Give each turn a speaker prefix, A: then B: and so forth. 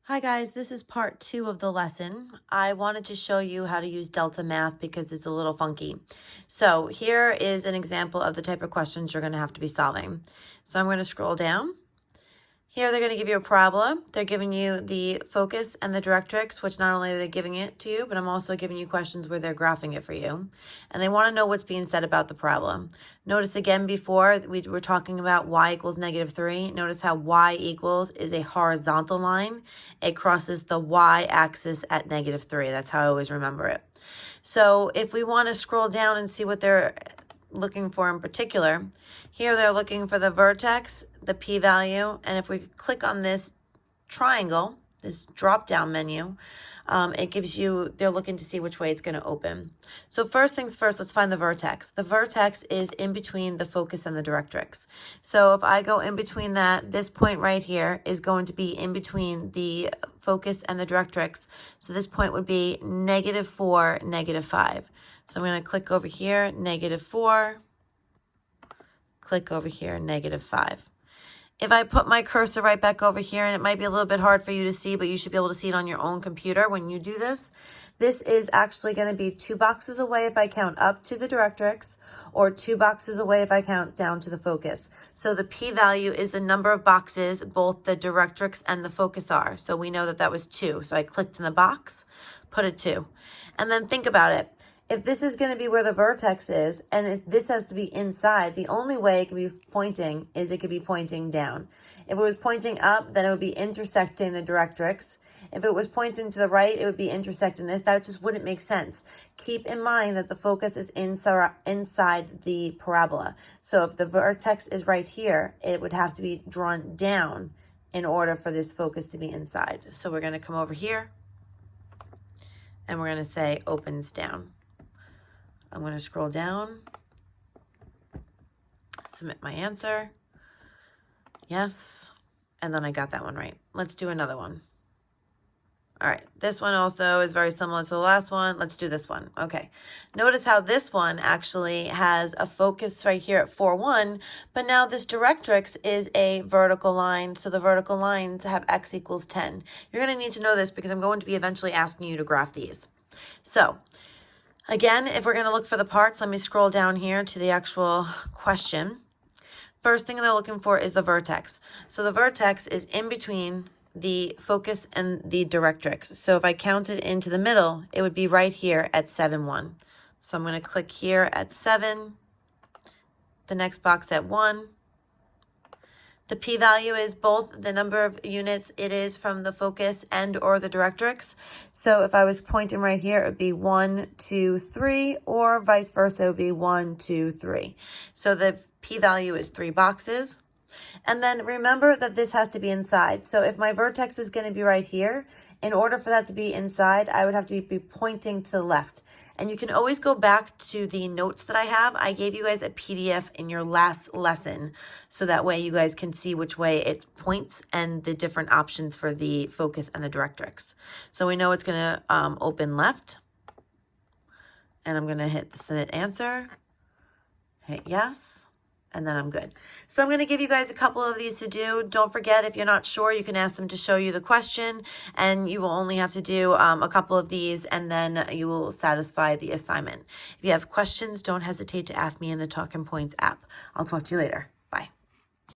A: Hi guys, this is part 2 of the lesson. I wanted to show you how to use DeltaMath because it's a little funky. So here is an example of the type of questions you're going to have to be solving. So I'm going to scroll down. Here they're going to give you a parabola. They're giving you the focus and the directrix, which not only are they giving it to you, but I'm also giving you questions where they're graphing it for you. And they want to know what's being said about the parabola. Notice again before we were talking about y equals -3. Notice how y equals is a horizontal line. It crosses the y-axis at -3. That's how I always remember it. So if we want to scroll down and see what they're looking for in particular, here they're looking for the vertex, the p-value, and if we click on this triangle, this drop-down menu, it gives you, they're looking to see which way it's going to open. So first things first, let's find the vertex. The vertex is in between the focus and the directrix. So if I go in between that, this point right here is going to be in between the focus and the directrix. So this point would be -4, -5. So I'm going to click over here, -4, click over here, -5. If I put my cursor right back over here, and it might be a little bit hard for you to see, but you should be able to see it on your own computer when you do this. This is actually going to be 2 boxes away if I count up to the directrix, or 2 boxes away if I count down to the focus. So the p-value is the number of boxes both the directrix and the focus are. So we know that that was 2. So I clicked in the box, put a 2. And then think about it. If this is going to be where the vertex is, and if this has to be inside, the only way it could be pointing is it could be pointing down. If it was pointing up, then it would be intersecting the directrix. If it was pointing to the right, it would be intersecting this. That just wouldn't make sense. Keep in mind that the focus is inside the parabola. So if the vertex is right here, it would have to be drawn down in order for this focus to be inside. So we're going to come over here, and we're going to say opens down. I'm going to scroll down, submit my answer, yes, and then I got that one right. Let's do another one. All right, this one also is very similar to the last one. Let's do this one. Okay, notice how this one actually has a focus right here at 4, 1, but now this directrix is a vertical line, so the vertical lines have x equals 10. You're going to need to know this because I'm going to be eventually asking you to graph these. So again, if we're going to look for the parts, let me scroll down here to the actual question. First thing they're looking for is the vertex. So the vertex is in between the focus and the directrix. So if I counted into the middle, it would be right here at 7, 1. So I'm going to click here at 7, the next box at 1. The p-value is both the number of units it is from the focus and or the directrix. So if I was pointing right here, it would be 1, 2, 3, or vice versa, it would be 1, 2, 3. So the p-value is 3 boxes. And then remember that this has to be inside. So if my vertex is going to be right here, in order for that to be inside, I would have to be pointing to the left. And you can always go back to the notes that I have. I gave you guys a PDF in your last lesson, so that way you guys can see which way it points and the different options for the focus and the directrix. So we know it's going to open left. And I'm going to hit the submit answer, hit yes. And then I'm good. So I'm going to give you guys a couple of these to do. Don't forget, if you're not sure, you can ask them to show you the question, and you will only have to do a couple of these, and then you will satisfy the assignment. If you have questions, don't hesitate to ask me in the Talking Points app. I'll talk to you later.